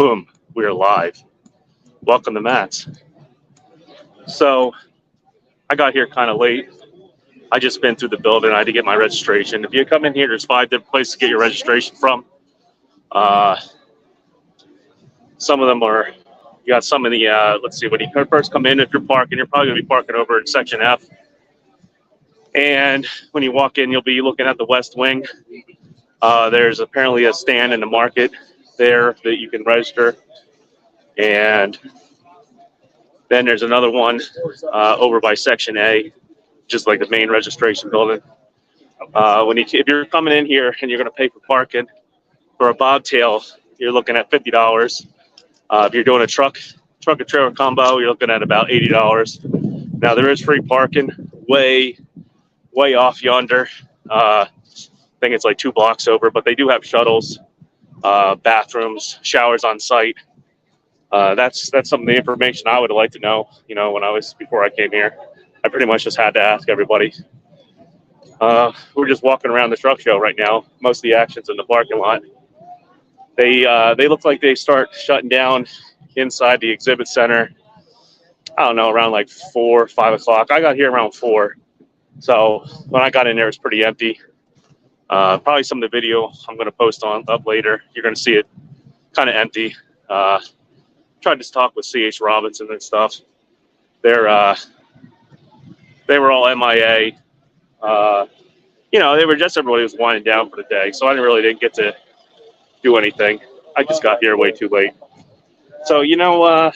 Boom, we're live. Welcome to Matt's. So I got here kind of late. I just been through the building. I had to get my registration. If you come in here, there's 5 different places to get your registration from. Some of them are, you got some in the, let's see, when you first come in, if you're parking, you're probably going to be parking over in section F. And when you walk in, you'll be looking at the west wing. There's apparently a stand in the market there that you can register. And then there's another one over by section A, just like the main registration building. If you're coming in here and you're going to pay for parking for a bobtail, you're looking at $50. If you're doing a truck and trailer combo, you're looking at about $80. Now there is free parking way off yonder. I think it's like 2 blocks over, but they do have shuttles, bathrooms, showers on site. That's some of the information I would like to know. You know, before I came here, I pretty much just had to ask everybody. We're just walking around the truck show right now. Most of the action's in the parking lot. They look like they start shutting down inside the exhibit center. I don't know, around like 4 or 5 o'clock. I got here around 4. So when I got in there, it's pretty empty. Probably some of the video I'm going to post up later. You're going to see it kind of empty. Tried to talk with C.H. Robinson and stuff. They were all MIA. Everybody was winding down for the day, so I didn't get to do anything. I just got here way too late. So I'm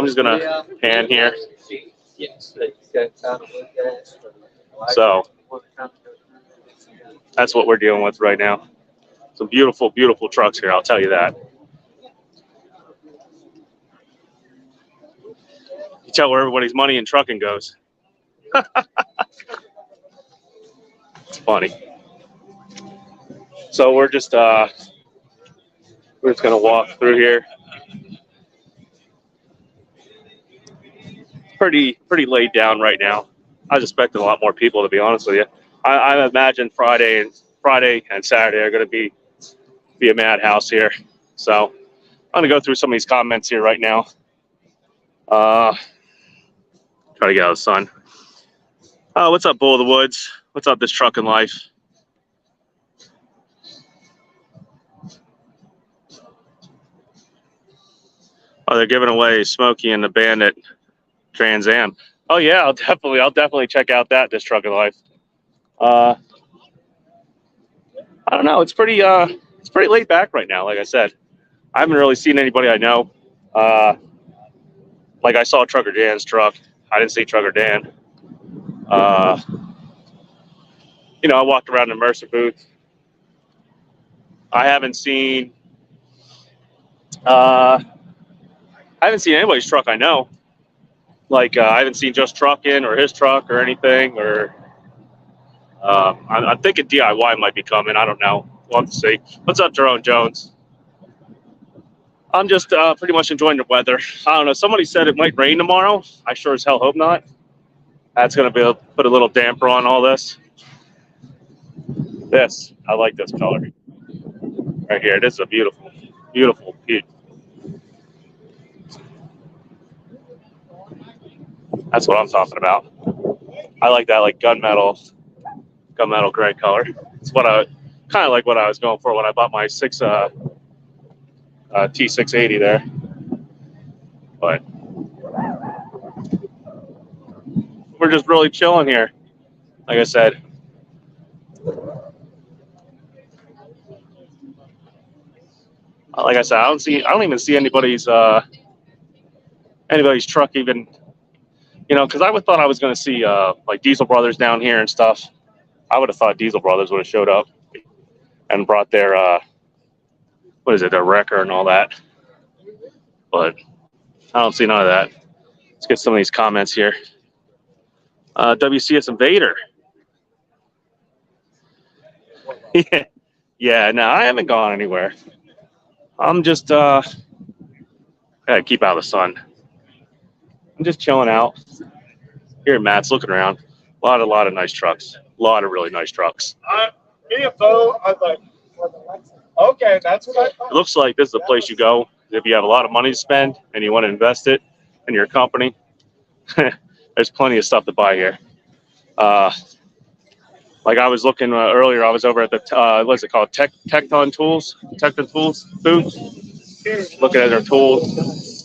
just gonna pan here. So that's what we're dealing with right now. Some beautiful, beautiful trucks here, I'll tell you that. You tell where everybody's money in trucking goes. It's funny. So we're just gonna walk through here. Pretty laid down right now. I was expecting a lot more people, to be honest with you. I imagine Friday and Saturday are going to be a madhouse here. So I'm going to go through some of these comments here right now. Try to get out of the sun. What's up, Bull of the Woods? What's up, this trucking life? Oh, they're giving away Smokey and the Bandit Trans Am. Oh yeah, I'll definitely check out this trucking life. I don't know. It's pretty laid back right now. Like I said, I haven't really seen anybody I know. Like I saw Trucker Dan's truck. I didn't see Trucker Dan. I walked around the Mercer booth. I haven't seen anybody's truck I know. Like I haven't seen Just Truckin' or his truck or anything. Or I'm thinking DIY might be coming. I don't know. We'll have to see. What's up, Jerome Jones? I'm just pretty much enjoying the weather. I don't know. Somebody said it might rain tomorrow. I sure as hell hope not. That's going to put a little damper on all this. I like this color. Right here. This is a beautiful, beautiful piece. That's what I'm talking about. I like that, like gunmetal gray color. It's kind of like what I was going for when I bought my T680 there. But we're just really chilling here. Like I said, I don't even see anybody's truck even. Because I thought I was going to see like Diesel Brothers down here and stuff. I would have thought Diesel Brothers would have showed up and brought their their wrecker and all that. But I don't see none of that. Let's get some of these comments here. WCS Invader. Yeah, no, I haven't gone anywhere. I'm just gotta keep out of the sun. I'm just chilling out. Here, Matt's looking around. A lot of nice trucks. A lot of really nice trucks. Me and Bo, I was like, okay, that's what I thought. It looks like this is the place you go If you have a lot of money to spend and you want to invest it in your company, there's plenty of stuff to buy here. Like I was looking earlier, I was over at the what's it called, Tecton Tools booth, looking at their tools.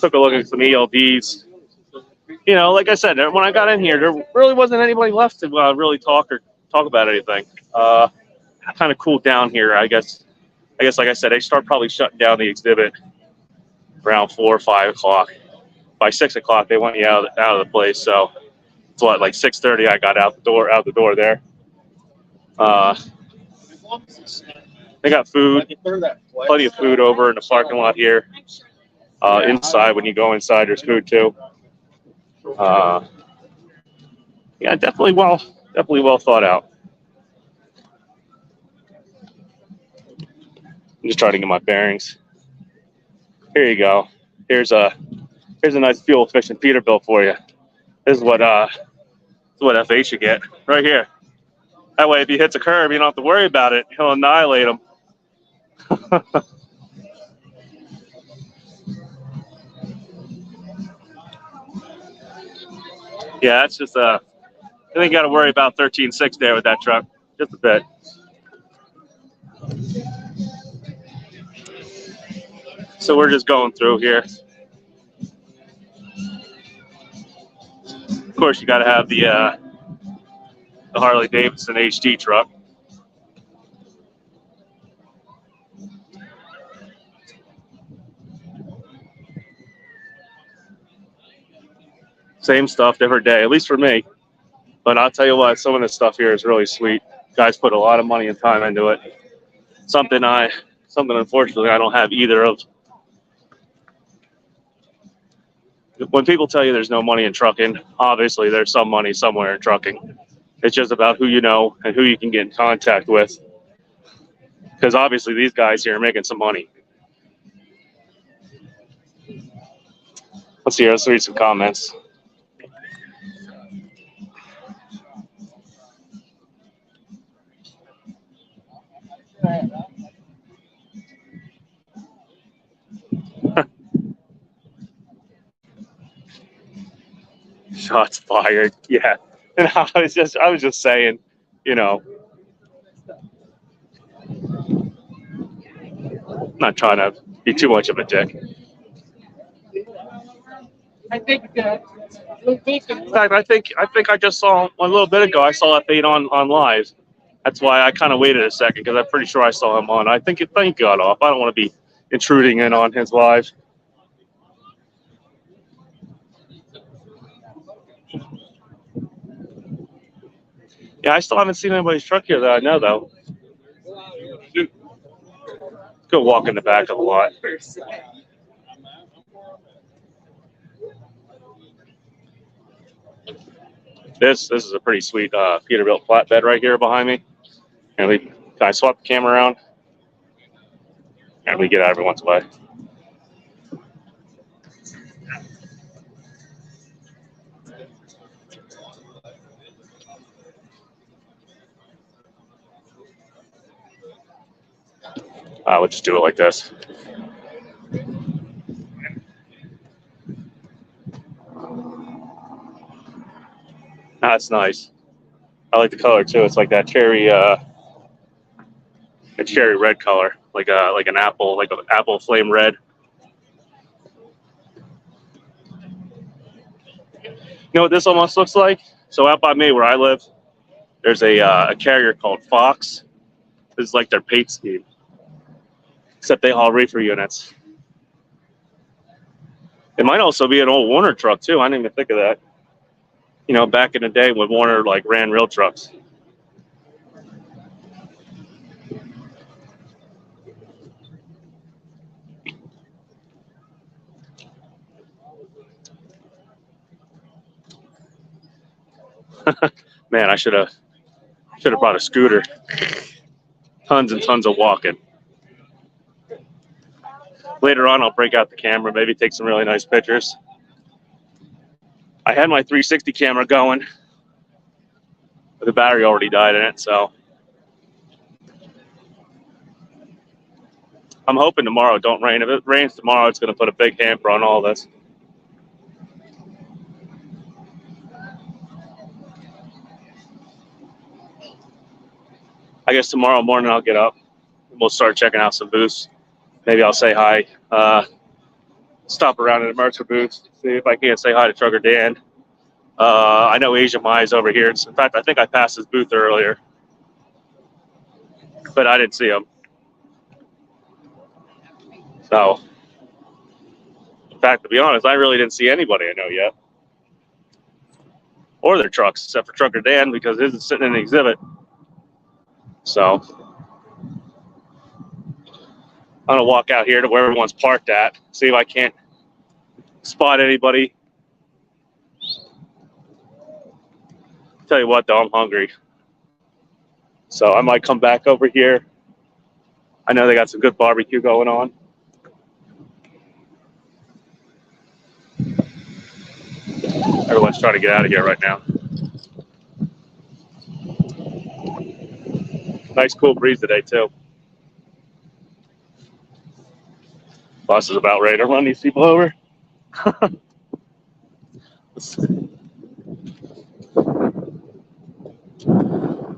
Took a look at some ELDs. You know, like I said, when I got in here, there really wasn't anybody left to really talk about anything. Kind of cooled down here, I guess. Like I said, they start probably shutting down the exhibit around 4 or 5 o'clock. By 6 o'clock, they want you out of the place. So it's what, like 6:30. I got out the door there. They got food, plenty of food over in the parking lot here. Inside, when you go inside, there's food too. Yeah, definitely well thought out. I'm just trying to get my bearings. Here you go. Here's a nice fuel efficient Peterbilt for you. This is what FH should get right here. That way, if he hits a curb, you don't have to worry about it. He'll annihilate him. Yeah, that's just I think you got to worry about 13.6 there with that truck, just a bit. So we're just going through here. Of course, you got to have the Harley Davidson HD truck. Same stuff, different day, at least for me. But I'll tell you what, some of this stuff here is really sweet. Guys put a lot of money and time into it. Something unfortunately I don't have either of. When people tell you there's no money in trucking, obviously there's some money somewhere in trucking. It's just about who you know and who you can get in contact with. Because obviously these guys here are making some money. Let's read some comments. Shots fired. Yeah. And I was just saying, you know, I'm not trying to be too much of a dick. In fact, I think I just saw a little bit ago. I saw F8 on live. That's why I kind of waited a second because I'm pretty sure I saw him on. I think he got off. I don't want to be intruding in on his live. Yeah, I still haven't seen anybody's truck here that I know though. Go walk in the back of the lot. This is a pretty sweet Peterbilt flatbed right here behind me. And can I swap the camera around? And we get out everyone's way. We'll just do it like this. That's nice. I like the color too. It's like that cherry, cherry red color, like an apple flame red. You know what this almost looks like? So out by me where I live, there's a carrier called Fox. This is like their paint scheme, except they haul reefer units. It might also be an old Warner truck too. I didn't even think of that. You know, back in the day when Warner like ran real trucks. Man, I should have brought a scooter. Tons and tons of walking. Later on, I'll break out the camera, maybe take some really nice pictures. I had my 360 camera going, but the battery already died in it, so. I'm hoping tomorrow don't rain. If it rains tomorrow, it's going to put a big hamper on all this. I guess tomorrow morning I'll get up and we'll start checking out some booths. Maybe I'll say hi. Stop around in the Mercer booth, see if I can't say hi to Trucker Dan. I know Asia Mai's over here. In fact, I think I passed his booth earlier, but I didn't see him. So, in fact, to be honest, I really didn't see anybody I know yet. Or their trucks, except for Trucker Dan, because his is sitting in the exhibit. So, I'm going to walk out here to where everyone's parked at, see if I can't spot anybody. Tell you what, though, I'm hungry. So, I might come back over here. I know they got some good barbecue going on. Everyone's trying to get out of here right now. Nice cool breeze today, too. Bus is about ready to run these people over.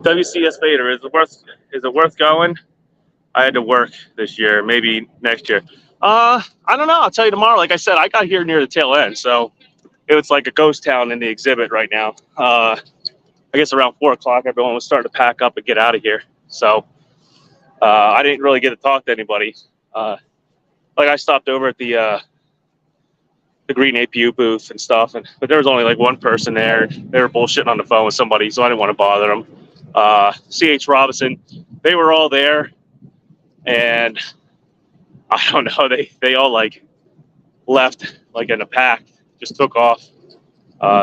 WCS Vader, is it worth going? I had to work this year, maybe next year. I don't know. I'll tell you tomorrow. Like I said, I got here near the tail end, so it was like a ghost town in the exhibit right now. I guess around 4 o'clock, everyone was starting to pack up and get out of here. So I didn't really get to talk to anybody. Like I stopped over at the green APU booth and stuff, but there was only like one person there. They were bullshitting on the phone with somebody, so I didn't want to bother them. C.H. Robinson, they were all there, and I don't know, they all like left like in a pack, just took off.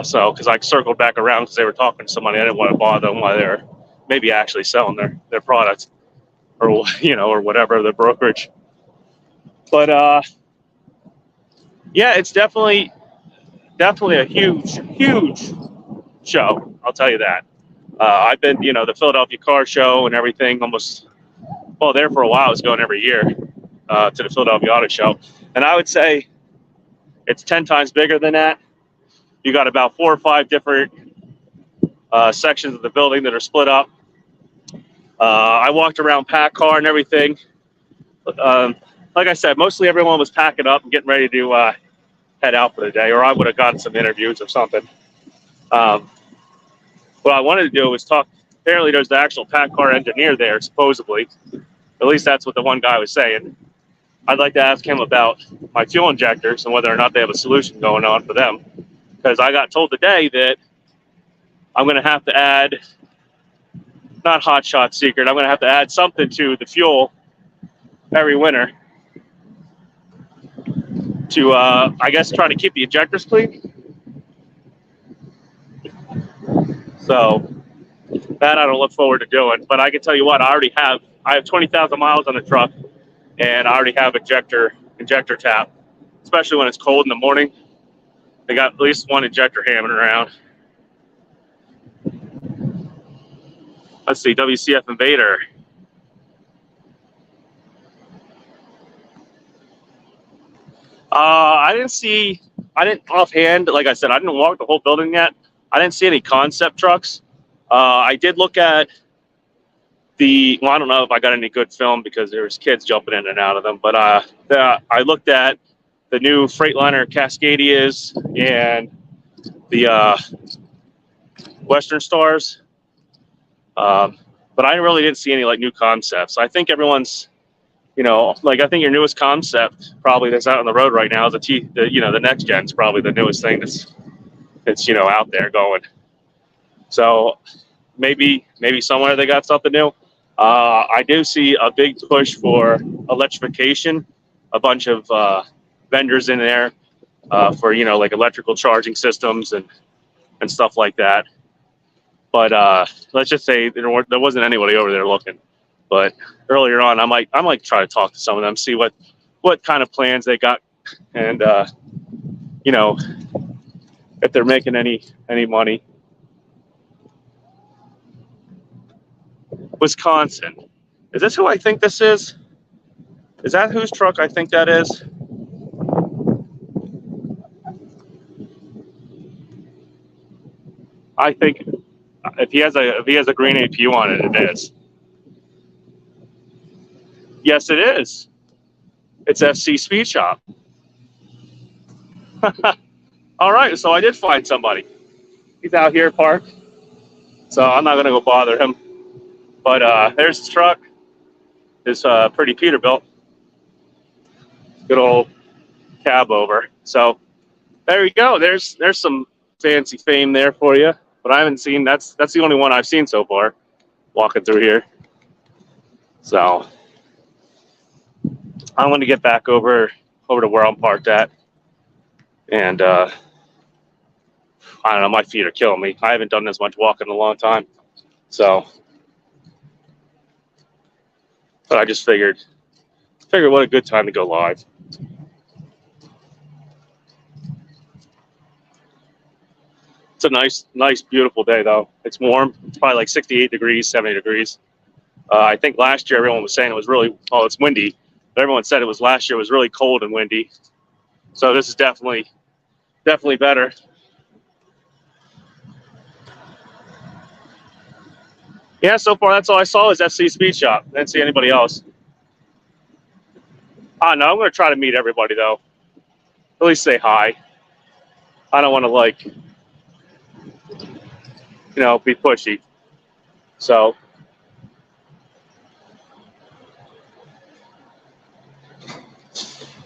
So because I circled back around because they were talking to somebody, I didn't want to bother them while they're maybe actually selling their products or or whatever, their brokerage. But yeah, it's definitely a huge show. I'll tell you that. I've been, the Philadelphia Car Show and everything there for a while. I was going every year to the Philadelphia Auto Show. And I would say it's 10 times bigger than that. You got about 4 or 5 different sections of the building that are split up. I walked around PACCAR and everything. Like I said, mostly everyone was packing up and getting ready to head out for the day, or I would have gotten some interviews or something. What I wanted to do was talk. Apparently, there's the actual PACCAR engineer there, supposedly. At least that's what the one guy was saying. I'd like to ask him about my fuel injectors and whether or not they have a solution going on for them. Because I got told today that I'm going to have to add, not Hot Shot Secret, I'm going to have to add something to the fuel every winter to, I guess, try to keep the injectors clean. So that I don't look forward to doing. But I can tell you what, I have 20,000 miles on the truck, and I already have injector tap, especially when it's cold in the morning. They got at least one injector hammering around. Let's see, WCF Invader. I didn't offhand, like I said, I didn't walk the whole building yet. I didn't see any concept trucks. I did look at I don't know if I got any good film because there was kids jumping in and out of them, but I looked at the new Freightliner Cascadias and the Western Stars. But I really didn't see any like new concepts. I think everyone's, I think your newest concept probably that's out on the road right now is the next gen's probably the newest thing that's out there going. So maybe somewhere they got something new. I do see a big push for electrification, a bunch of vendors in there for like electrical charging systems and stuff like that. But let's just say there wasn't anybody over there looking. But earlier on, I might try to talk to some of them, see what kind of plans they got, and if they're making any money. Wisconsin, is this who I think this is? Is that whose truck I think that is? I think if he has a green APU on it, it is. Yes, it is. It's FC Speed Shop. All right, so I did find somebody. He's out here parked, so I'm not gonna go bother him. But there's his truck. His pretty Peterbilt. Good old cab over. So there you go. There's some fancy fame there for you. But I haven't seen that's the only one I've seen so far walking through here. So I'm going to get back over to where I'm parked at, and I don't know. My feet are killing me. I haven't done this much walking in a long time, so but I just figured what a good time to go live. It's a nice, beautiful day though. It's warm. It's probably like 68 degrees, 70 degrees. I think last year everyone was saying it was really it's windy. But everyone said last year was really cold and windy. So this is definitely better. Yeah, so far that's all I saw is FC Speed Shop. I didn't see anybody else. No, I'm going to try to meet everybody though. At least say hi. I don't want to be pushy. So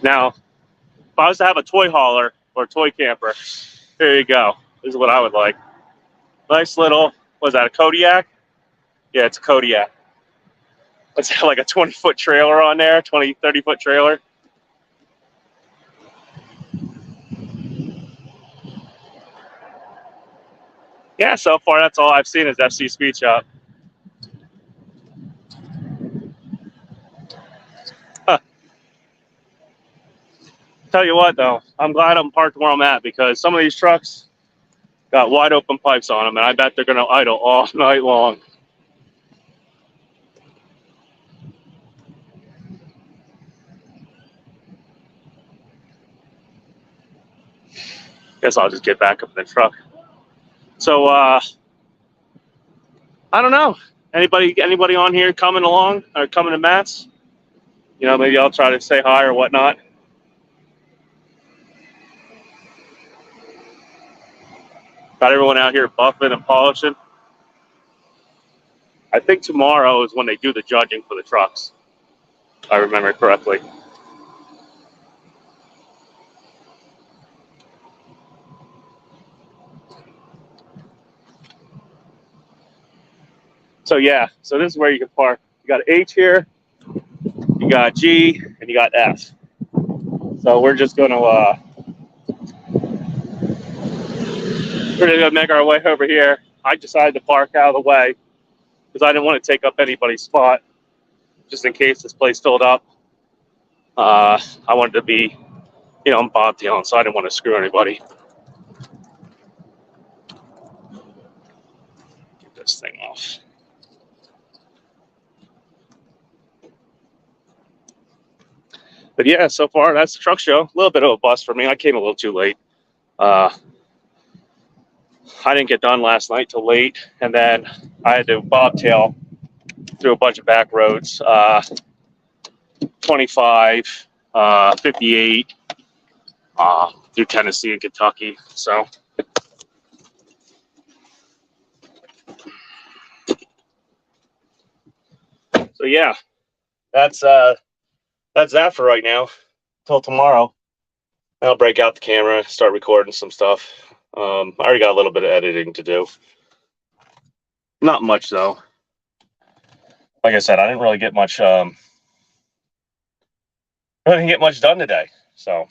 now, if I was to have a toy hauler or a toy camper, here you go. This is what I would like. Nice little, was that a Kodiak? Yeah, it's a Kodiak. Let's have like a 20-foot trailer on there, 20, 30-foot trailer. Yeah, so far that's all I've seen is FC Speed Shop. Huh. Tell you what, though, I'm glad I'm parked where I'm at because some of these trucks got wide open pipes on them, and I bet they're going to idle all night long. Guess I'll just get back up in the truck. So, I don't know. Anybody on here coming along or coming to Matt's? Maybe I'll try to say hi or whatnot. Got everyone out here buffing and polishing. I think tomorrow is when they do the judging for the trucks, if I remember correctly. So yeah, so this is where you can park. You got H here, you got G, and you got F. So we're just gonna make our way over here. I decided to park out of the way because I didn't want to take up anybody's spot, just in case this place filled up. I wanted to be, I'm bobtailing, so I didn't want to screw anybody. Get this thing off. But yeah, so far that's the truck show. A little bit of a bust for me. I came a little too late. I didn't get done last night till late, and then I had to bobtail through a bunch of back roads, 25, 58, through Tennessee and Kentucky. So yeah, that's that for right now. Till tomorrow, I'll break out the camera, start recording some stuff. I already got a little bit of editing to do. Not much though. Like I said, I didn't really get much. I didn't get much done today. So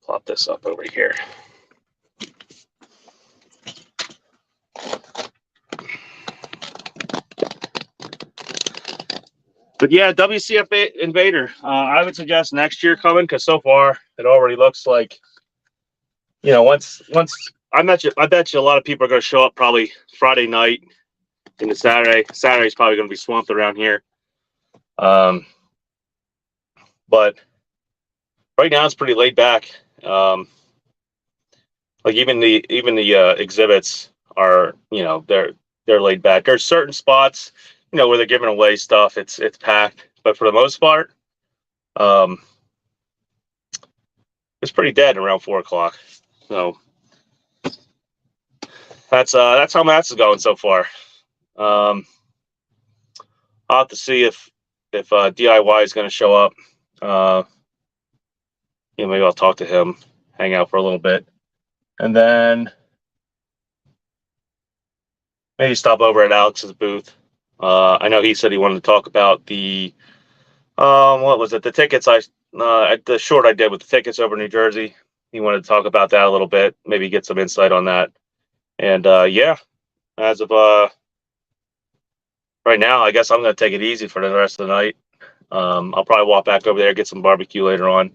plop this up over here. But yeah, WCF Invader. I would suggest next year coming because so far it already looks like, once I bet you a lot of people are going to show up probably Friday night into Saturday. Saturday's probably going to be swamped around here. But right now it's pretty laid back. Like even the exhibits are, they're laid back. There's certain spots, where they're giving away stuff. It's packed, but for the most part, um, it's pretty dead around 4 o'clock. So that's how Matt's is going so far. I'll have to see if DIY is going to show up. Maybe I'll talk to him, hang out for a little bit, and then maybe stop over at Alex's booth. I know he said he wanted to talk about the what was it? The tickets the short I did with the tickets over New Jersey. He wanted to talk about that a little bit, maybe get some insight on that. And yeah, as of right now, I guess I'm going to take it easy for the rest of the night. I'll probably walk back over there, get some barbecue later on.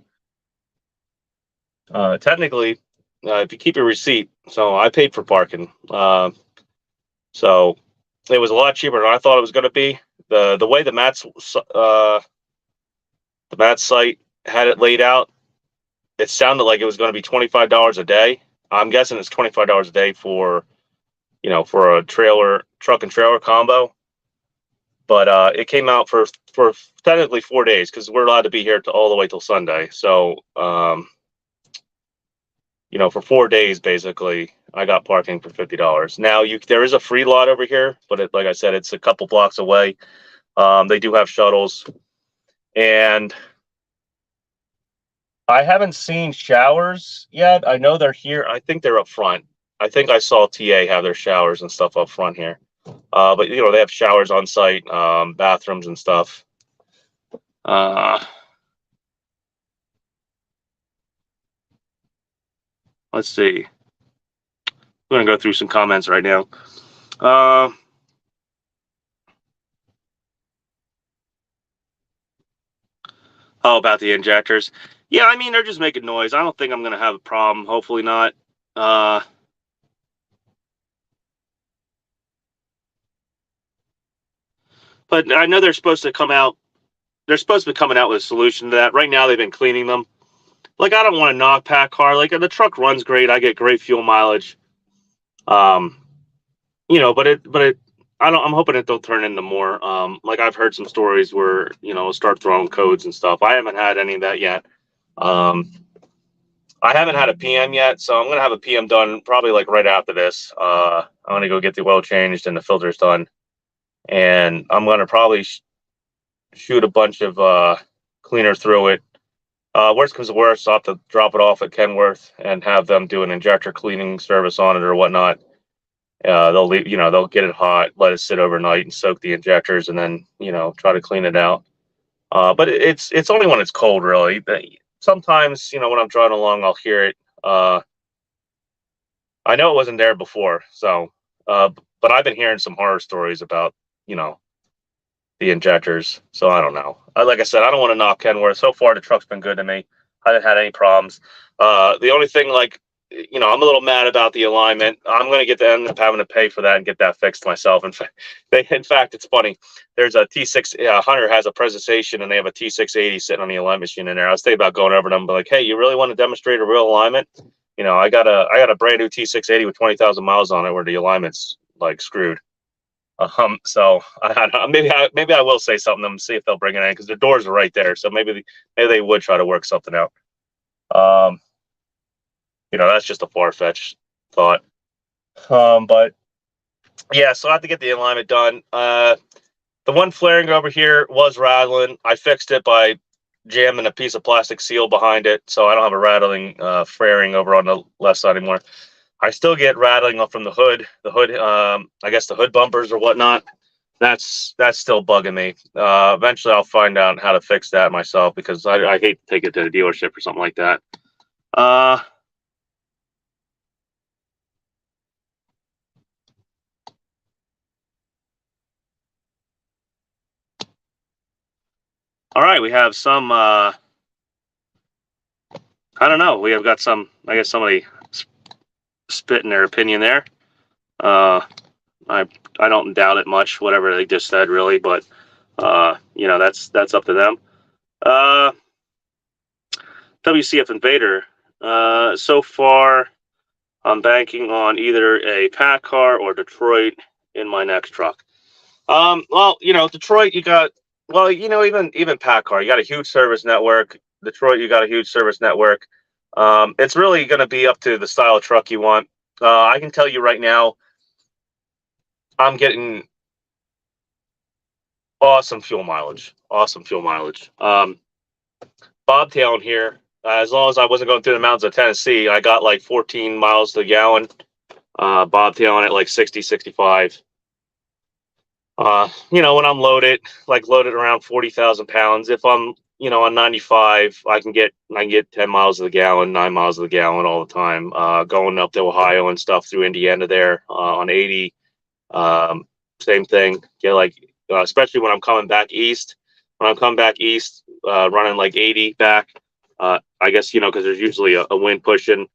Technically, if you keep your receipt, so I paid for parking. So it was a lot cheaper than I thought it was going to be. The way the Matt's site had it laid out, it sounded like it was going to be $25 a day. I'm guessing it's $25 a day for a truck and trailer combo. But it came out for technically 4 days because we're allowed to be here all the way till Sunday. So for 4 days basically, I got parking for $50. Now there is a free lot over here, but like I said, it's a couple blocks away. They do have shuttles, and I haven't seen showers yet. I know they're here. I think they're up front. I think I saw TA have their showers and stuff up front here. But they have showers on site, bathrooms and stuff. Let's see. I'm going to go through some comments right now. About the injectors. Yeah, I mean, they're just making noise. I don't think I'm going to have a problem. Hopefully not. But I know they're supposed to come out. They're supposed to be coming out with a solution to that. Right now, they've been cleaning them. Like, I don't want a knock pack car. Like, the truck runs great. I get great fuel mileage. But I'm hoping it don't turn into more. Like, I've heard some stories where, start throwing codes and stuff. I haven't had any of that yet. I haven't had a PM yet, so I'm going to have a PM done probably like right after this. I'm going to go get the oil changed and the filters done. And I'm going to probably shoot a bunch of cleaner through it. Worst comes to worst, I'll have to drop it off at Kenworth and have them do an injector cleaning service on it or whatnot. They'll leave, they'll get it hot, let it sit overnight and soak the injectors, and then try to clean it out. But it's only when it's cold, really. Sometimes, when I'm driving along, I'll hear it. I know it wasn't there before, so but I've been hearing some horror stories about the injectors, so I don't know. Like I said, I don't want to knock Kenworth. So far, the truck's been good to me. I haven't had any problems. The only thing, I'm a little mad about the alignment. I'm going to end up having to pay for that and get that fixed myself. In fact, it's funny. There's a T6. Hunter has a presentation, and they have a T680 sitting on the alignment machine in there. I was thinking about going over to them, but like, hey, you really want to demonstrate a real alignment? I got a brand new T680 with 20,000 miles on it, where the alignment's like screwed. So maybe I will say something to them, see if they'll bring it in, because the doors are right there. So maybe they would try to work something out. That's just a far-fetched thought. But yeah, so I have to get the alignment done. The one flaring over here was rattling. I fixed it by jamming a piece of plastic seal behind it, so I don't have a rattling flaring over on the left side anymore. I still get rattling up from the hood. I guess the hood bumpers or whatnot. That's still bugging me. Eventually, I'll find out how to fix that myself, because I hate to take it to the dealership or something like that. All right, we have some. I don't know. We have got some. I guess somebody spitting their opinion there. I don't doubt it much. Whatever they just said, really, but that's up to them. WCF Invader. So far, I'm banking on either a Packard or Detroit in my next truck. Well, Detroit, you got, well, even Packard, you got a huge service network. Detroit, you got a huge service network. It's really going to be up to the style of truck you want. I can tell you right now, I'm getting awesome fuel mileage. Awesome fuel mileage. Bobtailing here, as long as I wasn't going through the mountains of Tennessee, I got like 14 miles to the gallon. Bobtailing at like 60, 65. When I'm loaded around 40,000 pounds. If I'm, on 95, I can get 10 miles of the gallon, 9 miles of the gallon all the time. Going up to Ohio and stuff through Indiana there on 80. Same thing. Get especially when I'm coming back east. When I'm coming back east, running like 80 back. I guess because there's usually a wind pushing.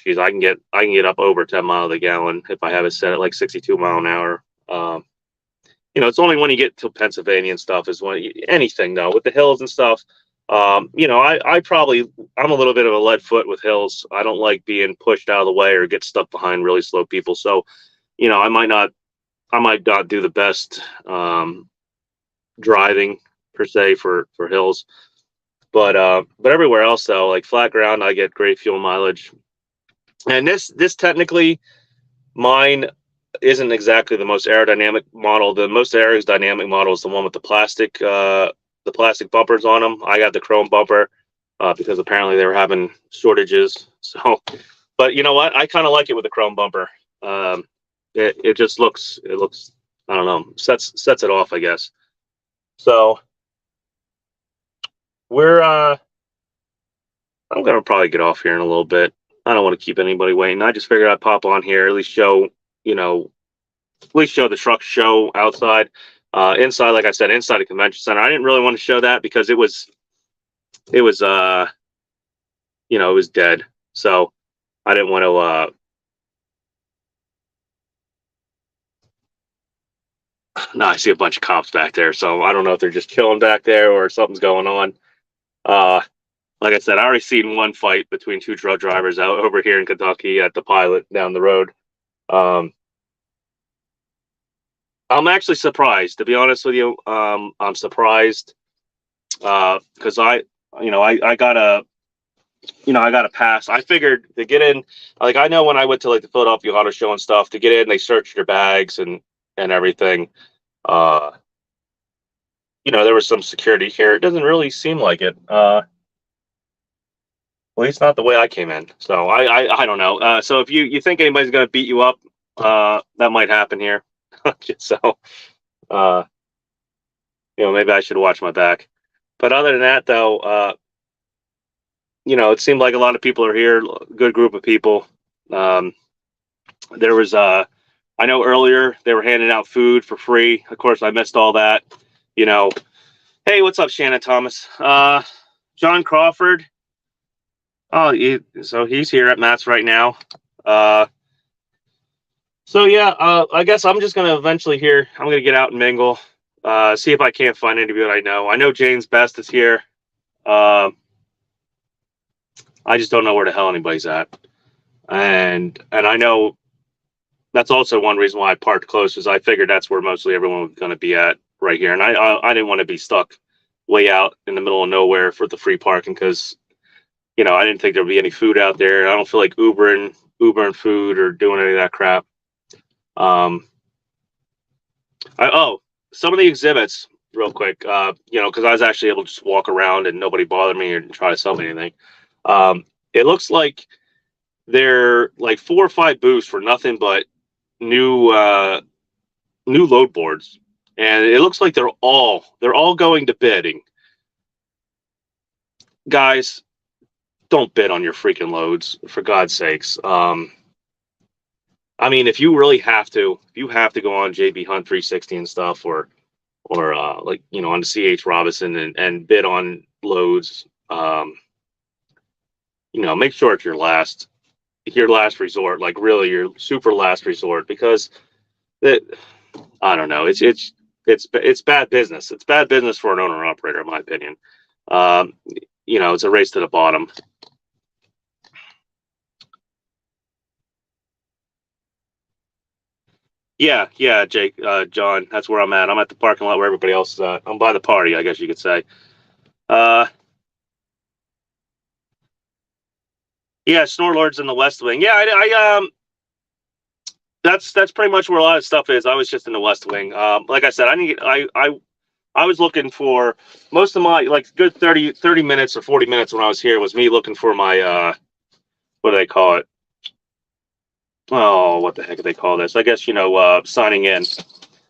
Geez, I can get up over 10 miles a gallon if I have it set at like 62 mile an hour. It's only when you get to Pennsylvania and stuff is when anything though with the hills and stuff. I'm a little bit of a lead foot with hills. I don't like being pushed out of the way or get stuck behind really slow people. So, I might not do the best driving per se for hills, but everywhere else though, like flat ground, I get great fuel mileage. And this technically, mine isn't exactly the most aerodynamic model. The most aerodynamic model is the one with the plastic bumpers on them. I got the chrome bumper because apparently they were having shortages. So, but you know what? I kind of like it with the chrome bumper. It just looks I don't know, sets it off, I guess. So I'm gonna probably get off here in a little bit. I don't want to keep anybody waiting. I just figured I'd pop on here, at least show the truck show outside. Inside, like I said, inside the convention center. I didn't really want to show that because it was it was dead. So I didn't want to no, I see a bunch of cops back there, so I don't know if they're just chilling back there or something's going on. Like I said, I already seen one fight between two truck drivers out over here in Kentucky at the Pilot down the road. I'm actually surprised, to be honest with you. I'm surprised because I got a pass. I figured to get in, like I know when I went to like the Philadelphia Auto Show and stuff, to get in, they searched your bags and everything. There was some security here. It doesn't really seem like it. At least not the way I came in. So I don't know. So if you think anybody's gonna beat you up, that might happen here. So maybe I should watch my back. But other than that, though, it seemed like a lot of people are here. Good group of people. There was I know earlier they were handing out food for free. Of course, I missed all that. Hey, what's up, Shannon Thomas? John Crawford. Oh, so he's here at Matt's right now. So yeah, I guess I'm just gonna eventually here. I'm gonna get out and mingle. See if I can't find anybody I know. I know Jane's Best is here. I just don't know where the hell anybody's at. And I know that's also one reason why I parked close, is I figured that's where mostly everyone was going to be at right here. And I didn't want to be stuck way out in the middle of nowhere for the free parking because, I didn't think there'd be any food out there. I don't feel like Ubering food or doing any of that crap. Some of the exhibits real quick, because I was actually able to just walk around and nobody bothered me or try to sell me anything. It looks like they're like 4 or 5 booths for nothing but new load boards, and it looks like they're all going to bidding. Guys, don't bid on your freaking loads, for God's sakes. I mean, if you really have to, go on JB Hunt 360 and stuff, or on the CH Robinson and bid on loads, make sure it's your last resort, like really your super last resort, because I don't know, it's bad business. It's bad business for an owner operator, in my opinion. it's a race to the bottom. Yeah, Jake, John, that's where I'm at. I'm at the parking lot where everybody else is at. I'm by the party, I guess you could say. Yeah, Snorlord's in the West Wing. Yeah, that's pretty much where a lot of stuff is. I was just in the West Wing. Like I said, I was looking for most of my like good 30 minutes or 40 minutes when I was here was me looking for my what do they call it? Oh, what the heck do they call this? I guess signing in.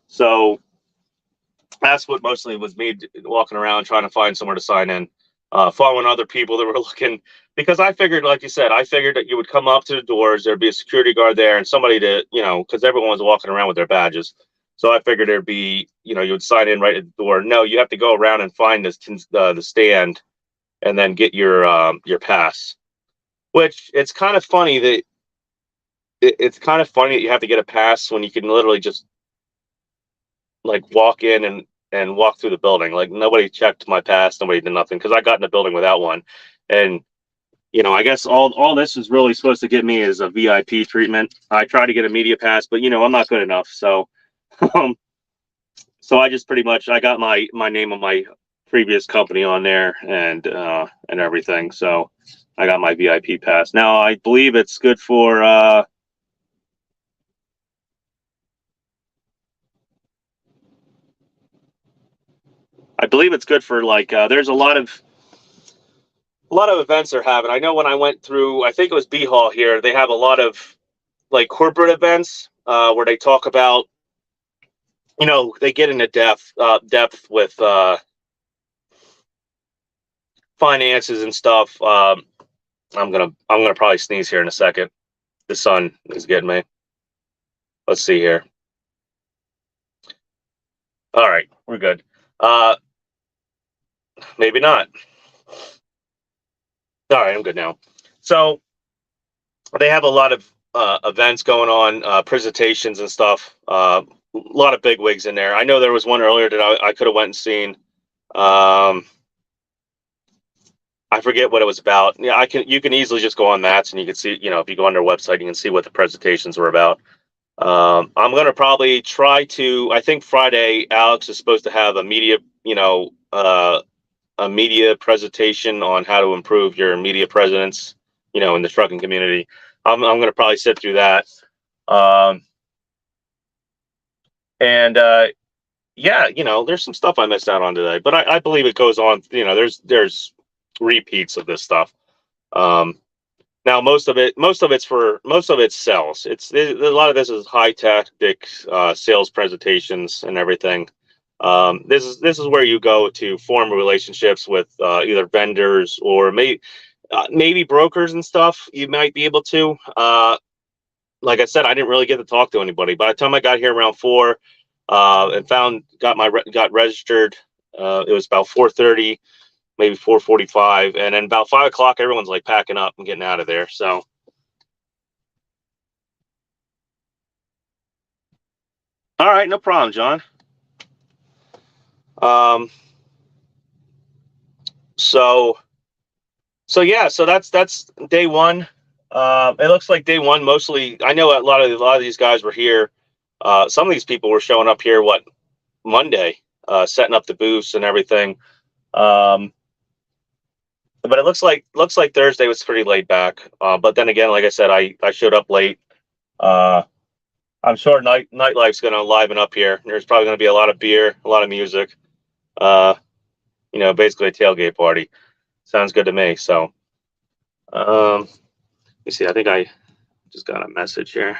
So that's what mostly was me walking around trying to find somewhere to sign in, following other people that were looking. Because I figured, like you said, I figured that you would come up to the doors, there'd be a security guard there, and somebody to, because everyone was walking around with their badges. So I figured there'd be, you would sign in right at the door. No, you have to go around and find the stand, and then get your pass. Which it's kind of funny that it's kind of funny that you have to get a pass when you can literally just like walk in and walk through the building. Like nobody checked my pass, nobody did nothing because I got in the building without one. And I guess all this is really supposed to get me is a VIP treatment. I tried to get a media pass, but I'm not good enough. So so I just pretty much I got my name on my previous company on there and everything. So I got my VIP pass. Now I believe it's good for like there's a lot of events they're having. I know when I went through, I think it was B Hall here, they have a lot of like corporate events where they talk about, they get into depth with finances and stuff. I'm gonna probably sneeze here in a second. The sun is getting me. Let's see here. All right, we're good. Maybe not. All right, I'm good now. So they have a lot of events going on, presentations and stuff. A lot of big wigs in there. I know there was one earlier that I could have went and seen. I forget what it was about. Yeah, you can easily just go on Mats and you can see, if you go on their website, you can see what the presentations were about. I'm going to probably try to, I think Friday, Alex is supposed to have a media presentation on how to improve your media presence, in the trucking community. I'm going to probably sit through that. And yeah, there's some stuff I missed out on today, but I believe it goes on. There's repeats of this stuff. Now most of it's sales. A lot of this is high tactic sales presentations and everything. This is where you go to form relationships with either vendors or maybe brokers and stuff. You might be able to. Like I said, I didn't really get to talk to anybody. By the time I got here around 4, and got registered, it was about 4:30, maybe 4:45, and then about 5 o'clock, everyone's like packing up and getting out of there. So, all right, no problem, John. So yeah, so that's day one. It looks like day one mostly. I know a lot of these guys were here. Some of these people were showing up here Monday, setting up the booths and everything. But it looks like Thursday was pretty laid back. But then again, like I said, I showed up late. I'm sure nightlife's going to liven up here. There's probably going to be a lot of beer, a lot of music. Basically a tailgate party. Sounds good to me. So, let me see. I think I just got a message here.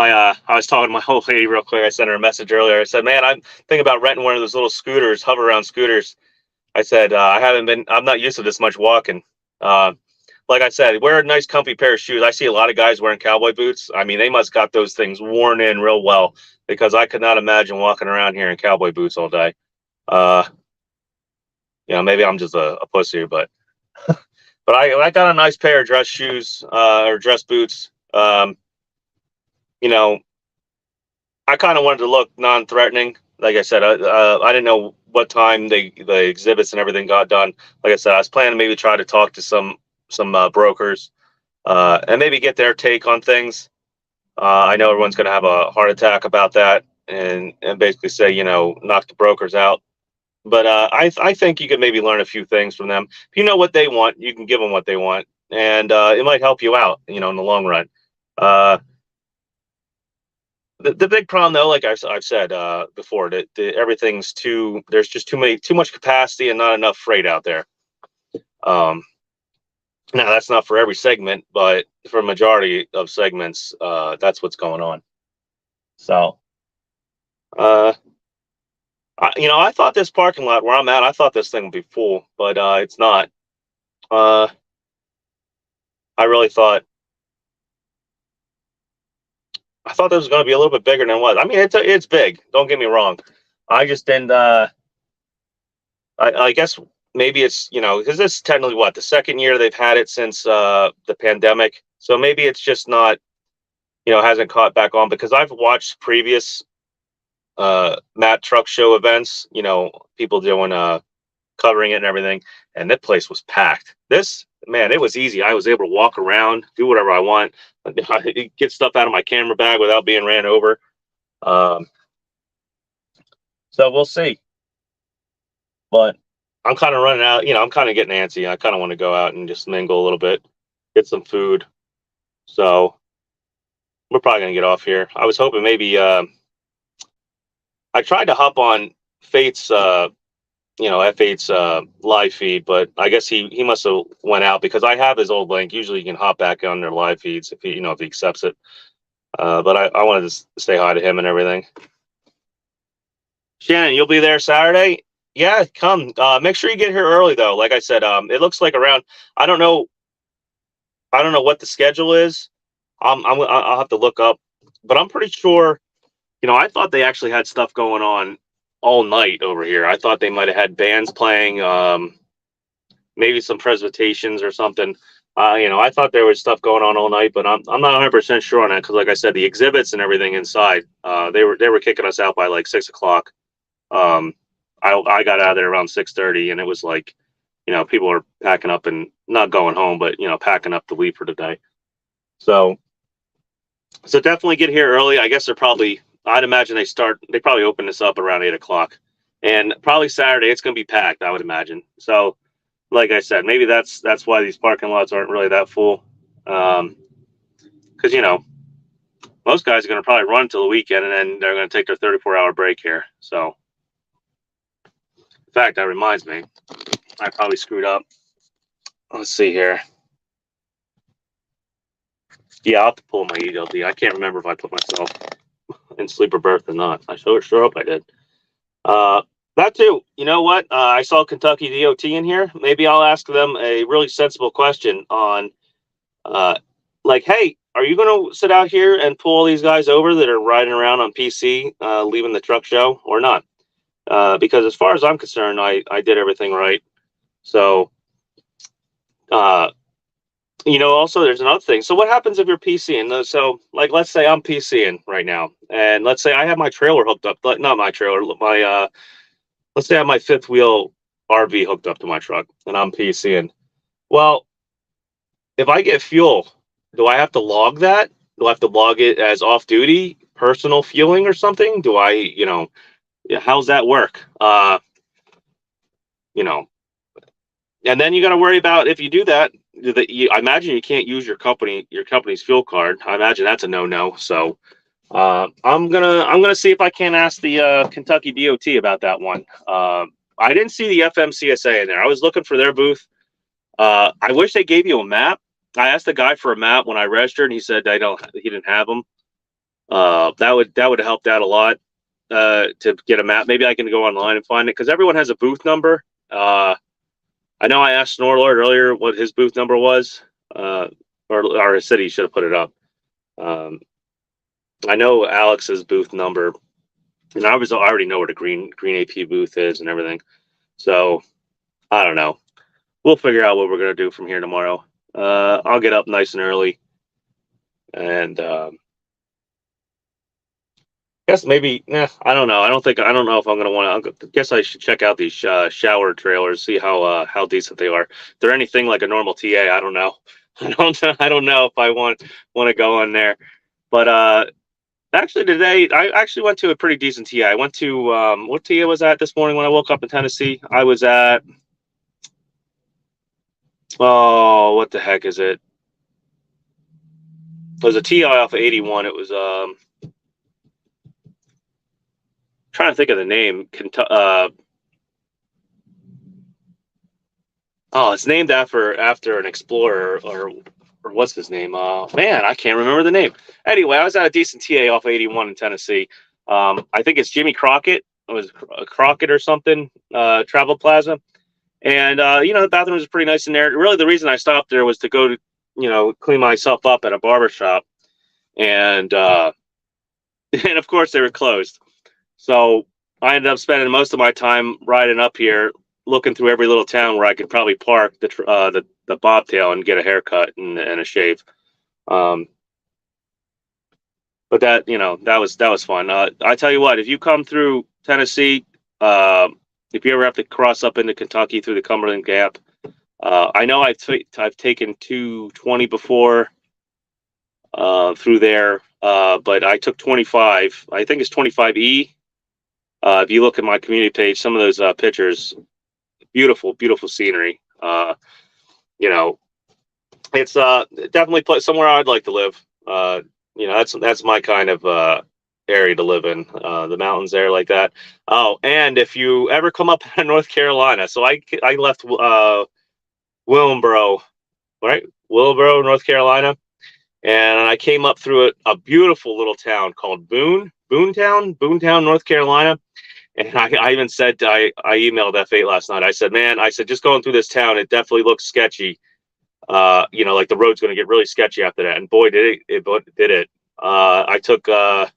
I was talking to my old lady real quick. I sent her a message earlier. I said, "Man, I'm thinking about renting one of those little scooters, hover around scooters." I said, I'm not used to this much walking. Like I said, wear a nice comfy pair of shoes. I see a lot of guys wearing cowboy boots. I mean, they must got those things worn in real well because I could not imagine walking around here in cowboy boots all day. Maybe I'm just a pussy, but But I got a nice pair of dress shoes or dress boots. You know, I kind of wanted to look non-threatening. Like I said, I didn't know what time the exhibits and everything got done. Like I said, I was planning to maybe try to talk to some brokers and maybe get their take on things. I know everyone's going to have a heart attack about that, and basically say, knock the brokers out. But I think you could maybe learn a few things from them. If you know what they want, you can give them what they want, and it might help you out, in the long run. Uh, the big problem, though, like I've said before, that everything's there's just too much capacity and not enough freight out there. Um, Now that's not for every segment, but for a majority of segments, that's what's going on. So, uh, I thought this parking lot where I'm at, I thought this thing would be full, but it's not. Uh, I really thought this was going to be a little bit bigger than it was. I mean, it's big. Don't get me wrong. I just didn't. I guess maybe it's because this is technically what the second year they've had it since the pandemic, so maybe it's just not hasn't caught back on because I've watched previous Matt Truck Show events. People doing covering it and everything, and that place was packed. This, man, it was easy. I was able to walk around, do whatever I want, get stuff out of my camera bag without being ran over. So we'll see. But I'm kind of running out. I'm kind of getting antsy. I kind of want to go out and just mingle a little bit, get some food. So we're probably gonna get off here. I was hoping maybe I tried to hop on Fate's F8's live feed, but I guess he must have went out because I have his old link. Usually you can hop back on their live feeds if he accepts it. But I wanted to say hi to him and everything. Shannon, you'll be there Saturday? Yeah, come. Make sure you get here early though. Like I said, it looks like around. I don't know what the schedule is. I'll have to look up, but I'm pretty sure. I thought they actually had stuff going on all night over here. I thought they might have had bands playing, maybe some presentations or something. I thought there was stuff going on all night, but I'm not 100% sure on that because, like I said, the exhibits and everything inside, they were kicking us out by like 6 o'clock. I got out of there around 6:30, and it was like, people are packing up and not going home, but packing up to leave for the day. So definitely get here early. I guess I'd imagine they probably open this up around 8 o'clock, and probably Saturday it's going to be packed, I would imagine. So, like I said, maybe that's why these parking lots aren't really that full. Because most guys are going to probably run till the weekend, and then they're going to take their 34-hour break here. So, in fact, that reminds me, I probably screwed up. Let's see here. Yeah, I'll have to pull my ELD. I can't remember if I put myself in sleeper berth or not. I sure hope I did. That too. You know what? I saw Kentucky D.O.T. in here. Maybe I'll ask them a really sensible question on, like, hey, are you going to sit out here and pull all these guys over that are riding around on PC, leaving the truck show, or not? Because as far as I'm concerned, I did everything right. So, also there's another thing. So what happens if you're PCing? So like, let's say I'm PCing right now, and let's say I have my trailer hooked up, not my trailer, let's say I have my fifth wheel RV hooked up to my truck and I'm PCing. Well, if I get fuel, do I have to log that? Do I have to log it as off duty, personal fueling or something? Do I, how's that work? And then you got to worry about if you do that. I imagine you can't use your company's fuel card. I imagine that's a no-no. So I'm gonna see if I can ask the Kentucky D.O.T. about that one. I didn't see the FMCSA in there. I was looking for their booth. I wish they gave you a map. I asked the guy for a map when I registered, and he said he didn't have them. That would have helped out a lot to get a map. Maybe I can go online and find it because everyone has a booth number. I know I asked Snorlord earlier what his booth number was, or his city should have put it up. I know Alex's booth number, and I already know where the green AP booth is and everything. So I don't know. we'll figure out what we're gonna do from here tomorrow. I'll get up nice and early, and guess maybe. I don't know. I don't know if I'm gonna want to. I guess I should check out these shower trailers, see how decent they are. If they're anything like a normal TA, I don't know. I don't know if I want to go on there. But actually today I actually went to a pretty decent TA. I went to what TA was that this morning when I woke up in Tennessee? I was at what the heck is it? It was a TI off of 81. It was trying to think of the name. Oh, it's named after an explorer or what's his name? Man, I can't remember the name. Anyway, I was at a decent TA off 81 in Tennessee. I think it's Jimmy Crockett. It was Crockett or something. Travel Plaza, and the bathroom was pretty nice in there. Really, the reason I stopped there was to go to clean myself up at a barber shop, and and of course they were closed. So I ended up spending most of my time riding up here, looking through every little town where I could probably park the bobtail and get a haircut and a shave. Um, but that was fun. I tell you what, if you come through Tennessee, if you ever have to cross up into Kentucky through the Cumberland Gap, I know I've taken 220 before through there, but I took 25. I think it's 25E. If you look at my community page, some of those pictures, beautiful, beautiful scenery. It's definitely somewhere I'd like to live. That's my kind of area to live in. The mountains there like that. Oh, and if you ever come up in North Carolina, so I left Willingboro, right? Willingboro, North Carolina, and I came up through a beautiful little town called Boontown, North Carolina. And I even said I emailed F8 last night. I said, man, just going through this town, it definitely looks sketchy. Like the road's going to get really sketchy after that. And boy, did it. I took I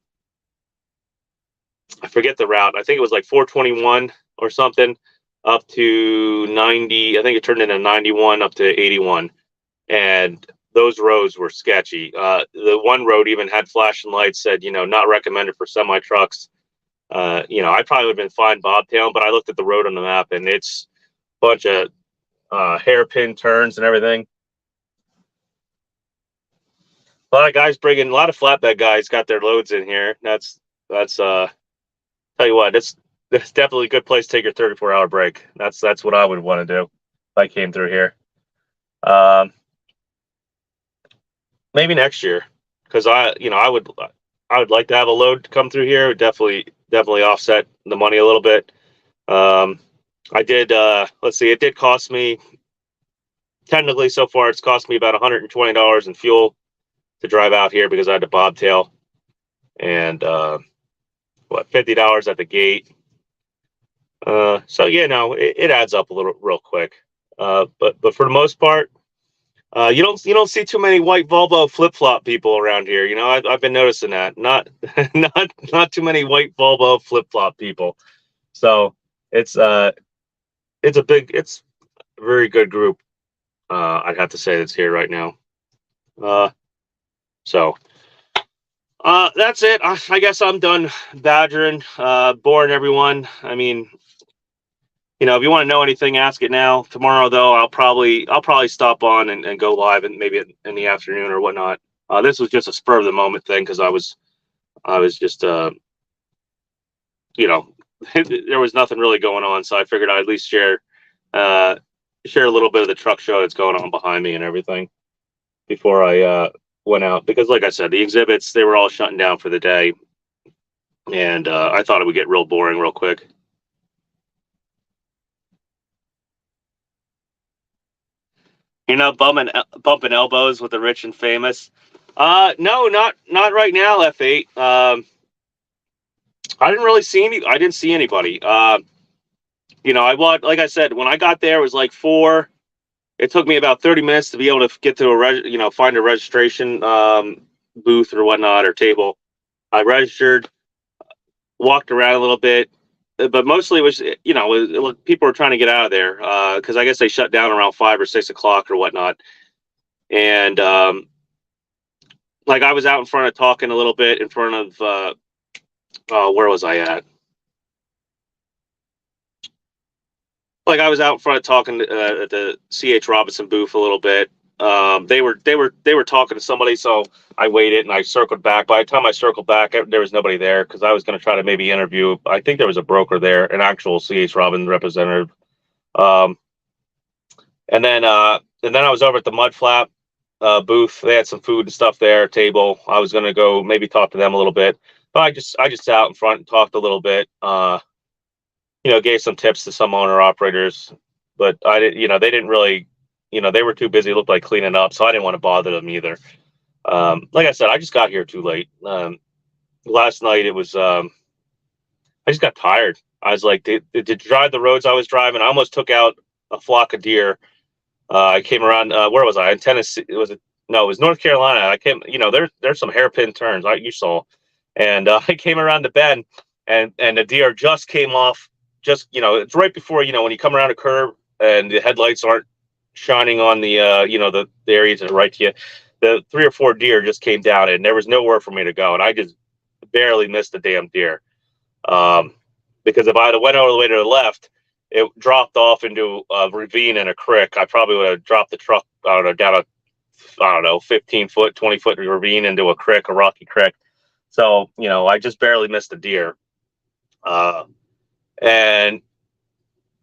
forget the route. I think it was like 421 or something up to 90. I think it turned into 91 up to 81, and those roads were sketchy. The one road even had flashing lights, said not recommended for semi trucks. I probably would have been fine bobtailing, but I looked at the road on the map and it's a bunch of hairpin turns and everything. A lot of flatbed guys got their loads in here. That's tell you what, it's definitely a good place to take your 34-hour break. That's what I would want to do if I came through here. Maybe next year, because I would like to have a load come through here. It would definitely offset the money a little bit. I did. Let's see. It did cost me. Technically, so far, it's cost me about $120 in fuel to drive out here because I had to bobtail, and $50 at the gate. So it adds up a little real quick. But for the most part, you don't see too many white Volvo flip flop people around here. I've been noticing that. Not not too many white Volvo flip flop people. So it's a very good group. I'd have to say that's here right now. So that's it. I guess I'm done badgering, boring everyone. I mean, if you want to know anything, ask it now. Tomorrow, though, I'll probably stop on and go live, and maybe in the afternoon or whatnot. This was just a spur of the moment thing because I was just there was nothing really going on, so I figured I'd at least share a little bit of the truck show that's going on behind me and everything before I went out, because like I said, the exhibits, they were all shutting down for the day, and I thought it would get real boring real quick. Bumping elbows with the rich and famous. No, not right now, F8. I didn't see anybody. Like I said, when I got there, it was like 4. It took me about 30 minutes to be able to get to find a registration booth or whatnot or table. I registered, walked around a little bit. but mostly it was, people were trying to get out of there because I guess they shut down around 5 or 6 o'clock or whatnot. And like I was out in front of talking a little bit in front of where was I at? Like I was out in front of talking at the C.H. Robinson booth a little bit. They were talking to somebody, so I waited and I circled back. By the time I circled back, there was nobody there because I was going to try to maybe interview. I think there was a broker there, an actual C.H. Robinson representative. Um, and then I was over at the Mud Flap booth. They had some food and stuff there, table. I was going to go maybe talk to them a little bit, but I just sat out in front and talked a little bit. Gave some tips to some owner operators, but I didn't. They didn't really. They were too busy. It looked like cleaning up, so I didn't want to bother them either. Like I said, I just got here too late. Last night it was. I just got tired. I was like, to drive the roads I was driving, I almost took out a flock of deer. I came around. Where was I? In Tennessee. No, it was North Carolina. I came. There's some hairpin turns. You saw, and I came around the bend, and the deer just came off. Just it's right before when you come around a curve and the headlights aren't shining on the the area to the right to you. The 3 or 4 deer just came down, and there was nowhere for me to go, and I just barely missed the damn deer. Because if I had went all the way to the left, it dropped off into a ravine and a creek. I probably would have dropped the truck, I don't know, down a, 15-foot, 20-foot ravine into a creek, a rocky creek. So, I just barely missed the deer. And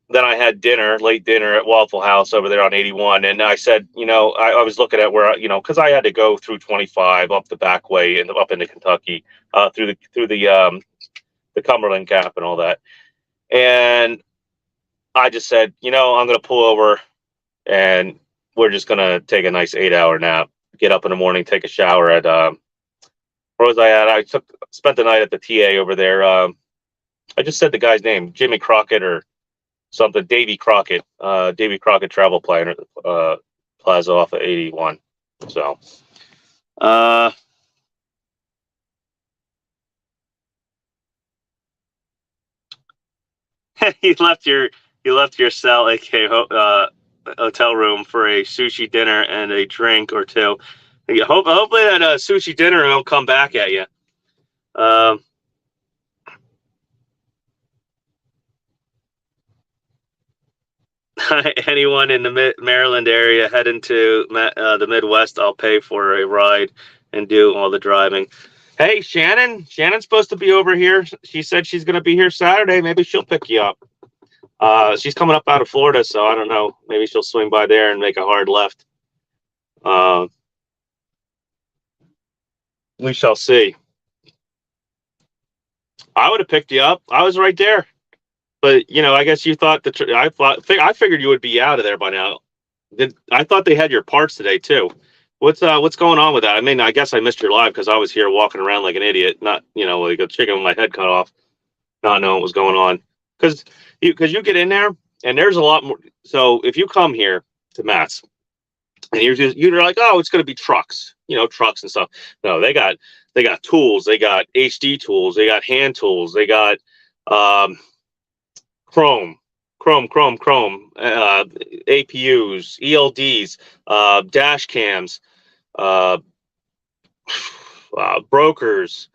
then I had late dinner at Waffle House over there on 81. And I said, I was looking at where, because I had to go through 25 up the back way and up into Kentucky, through the Cumberland Gap and all that. And I just said, I'm going to pull over and we're just going to take a nice 8-hour nap, get up in the morning, take a shower at, where was I at? I spent the night at the TA over there. I just said the guy's name, Jimmy Crockett or something, Davy Crockett Travel Planner, Plaza off of 81. So, you left your cell, aka hotel room, for a sushi dinner and a drink or two. Hopefully that sushi dinner won't come back at you. Anyone in the Maryland area heading to the Midwest, I'll pay for a ride and do all the driving. Hey, Shannon's supposed to be over here. She said she's going to be here Saturday. Maybe she'll pick you up. She's coming up out of Florida, so I don't know. Maybe she'll swing by there and make a hard left. We shall see. I would have picked you up. I was right there. But I guess you thought I figured you would be out of there by now. I thought they had your parts today too. What's going on with that? I mean, I guess I missed your live because I was here walking around like an idiot, not like a chicken with my head cut off, not knowing what was going on. Because you get in there and there's a lot more. So if you come here to Matt's and you're like, oh, it's going to be trucks, trucks and stuff. No, they got tools, they got HD tools, they got hand tools, they got Chrome, APUs, ELDs, dash cams, brokers.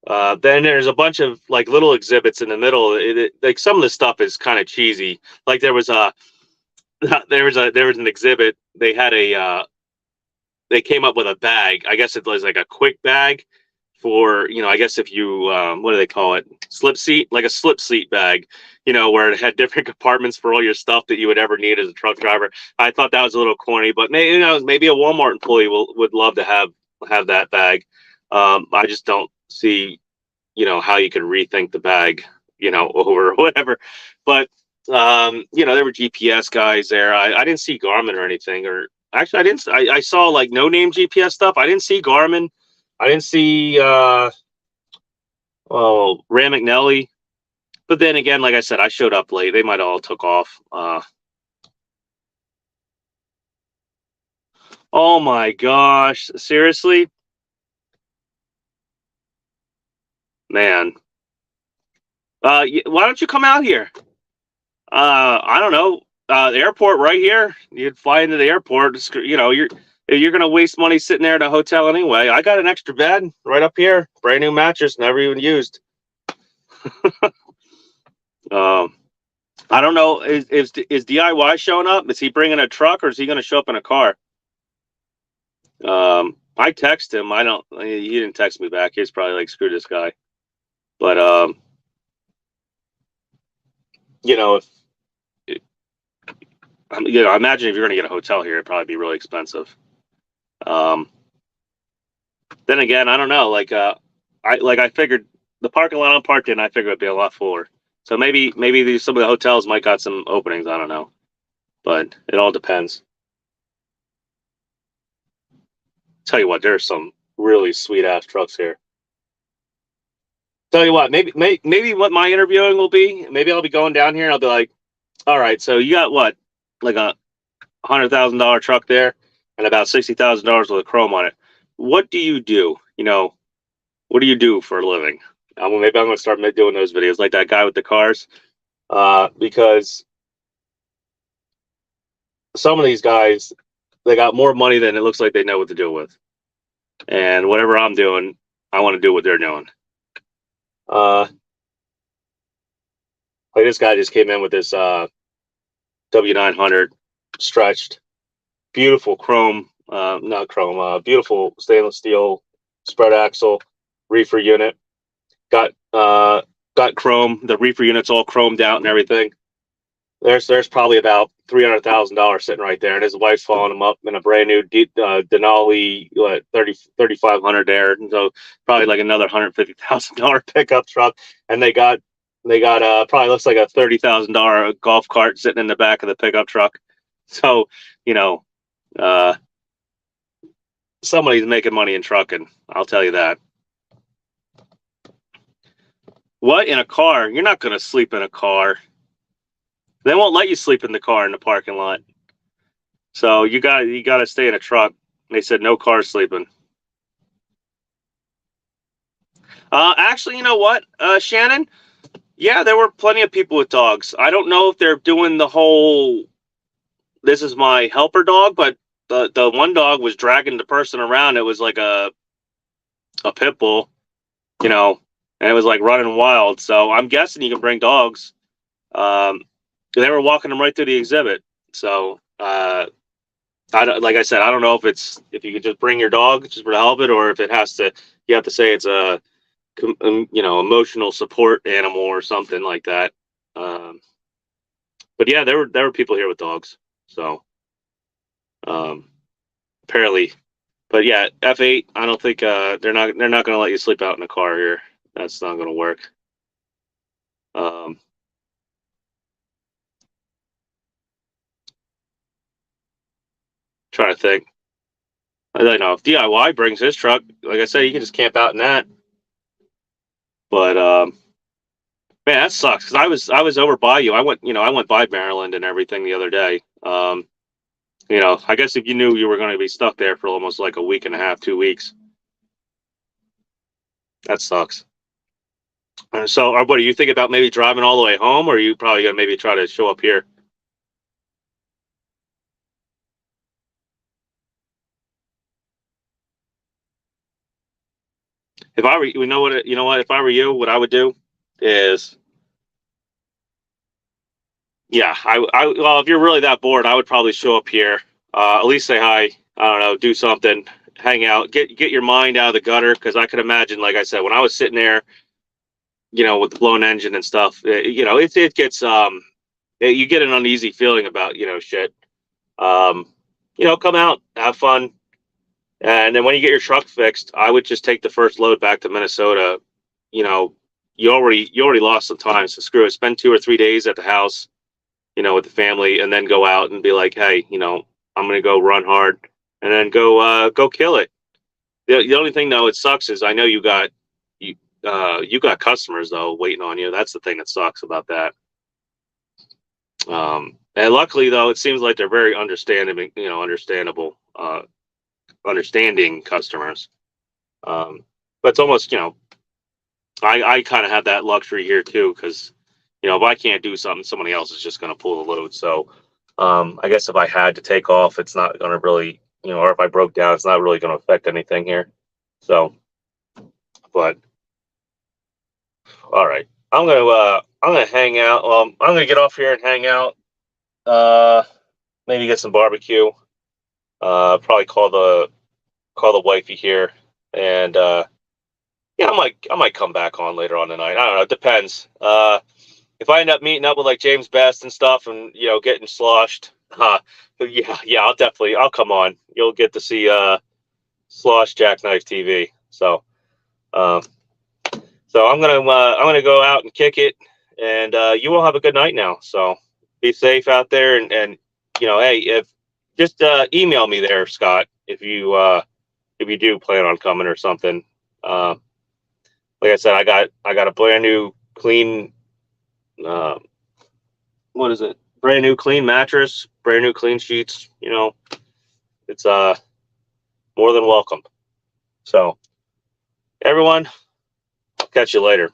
Then there's a bunch of like little exhibits in the middle. Like some of the stuff is kind of cheesy. Like there was an exhibit. They had they came up with a bag. I guess it was like a quick bag for, I guess if you, what do they call it? Slip seat, like a slip seat bag, where it had different compartments for all your stuff that you would ever need as a truck driver. I thought that was a little corny, but maybe a Walmart employee would love to have that bag. I just don't see, how you could rethink the bag, or whatever. But, there were GPS guys there. I didn't see Garmin or anything, or actually I saw like no name GPS stuff. I didn't see Garmin. I didn't see Ram McNally. But then again, like I said, I showed up late. They might all took off. Oh my gosh. Seriously? Man. Why don't you come out here? I don't know. The airport right here. You'd fly into the airport. You're gonna waste money sitting there at a hotel anyway. I got an extra bed right up here, brand new mattress, never even used. Um, I don't know. Is DIY showing up? Is he bringing a truck or is he gonna show up in a car? I text him. I don't. He didn't text me back. He's probably like, screw this guy. But you know, if I imagine if you're gonna get a hotel here, it'd probably be really expensive. Then again, I don't know. I figured the parking lot I'm parked in, I figured it'd be a lot fuller. So maybe some of the hotels might got some openings. I don't know, but it all depends. Tell you what, there's some really sweet ass trucks here. Tell you what, maybe what my interviewing will be. Maybe I'll be going down here and I'll be like, all right, so you got what, like a $100,000 truck there, and about $60,000 with a chrome on it. What do you do? What do you do for a living? Maybe I'm gonna start doing those videos like that guy with the cars, because some of these guys, they got more money than it looks like they know what to do with. And whatever I'm doing, I want to do what they're doing. Like this guy just came in with this W900 stretched, beautiful chrome, not chrome, beautiful stainless steel spread axle reefer unit. Got chrome. The reefer unit's all chromed out and everything. There's probably about $300,000 sitting right there, and his wife's following him up in a brand new Denali 3500 there, and so probably like another $150,000 pickup truck, and they got probably looks like a $30,000 golf cart sitting in the back of the pickup truck. So somebody's making money in trucking. I'll tell you that. What, in a car? You're not going to sleep in a car. They won't let you sleep in the car in the parking lot. So you got to stay in a truck. They said no car sleeping. Actually, you know what, Shannon? Yeah, there were plenty of people with dogs. I don't know if they're doing the whole "this is my helper dog," but the one dog was dragging the person around. It was like a pit bull, and it was like running wild. So I'm guessing you can bring dogs. They were walking them right through the exhibit. So like I said, I don't know if you could just bring your dog just to help it, or if you have to say it's a emotional support animal or something like that. But yeah, there were people here with dogs. So apparently, but yeah, F8. I don't think they're not going to let you sleep out in a car here. That's not going to work. Trying to think. I don't know if DIY brings his truck. Like I said, you can just camp out in that. But man, that sucks because I was over by you. I went by Maryland and everything the other day. I guess if you knew you were going to be stuck there for almost like a week and a half, 2 weeks, that sucks. And so, what do you think about maybe driving all the way home, or are you probably gonna maybe try to show up here? If I were, if I were you, what I would do is, yeah, well, if you're really that bored, I would probably show up here, at least say hi. I don't know, do something, hang out, get your mind out of the gutter, because I could imagine, like I said, when I was sitting there, with the blown engine and stuff, it gets you get an uneasy feeling about shit. Come out, have fun, and then when you get your truck fixed, I would just take the first load back to Minnesota. You already lost some time, so screw it. Spend 2 or 3 days at the house, with the family, and then go out and be like, hey, I'm gonna go run hard, and then go kill it. The only thing though, it sucks is I know you got customers though waiting on you. That's the thing that sucks about that. And luckily though, it seems like they're very understandable, understanding customers. But it's almost, I kind of have that luxury here too, because if I can't do something, somebody else is just going to pull the load. So I guess if I had to take off, it's not going to really, or if I broke down, it's not really going to affect anything here. So, but all right, I'm gonna hang out. I'm gonna get off here and hang out. Maybe get some barbecue. Probably call the wifey here, and yeah, I might come back on later on tonight. I don't know. It depends. If I end up meeting up with like James Best and stuff, and getting sloshed, yeah, I'll come on. You'll get to see Slosh Jackknife TV. Um, so I'm gonna go out and kick it, and you all have a good night now. So be safe out there, and hey, if just email me there, Scott, if you do plan on coming or something. Like I said, I got a brand new clean. What is it? Brand new clean mattress, brand new clean sheets. It's more than welcome. So everyone, I'll catch you later.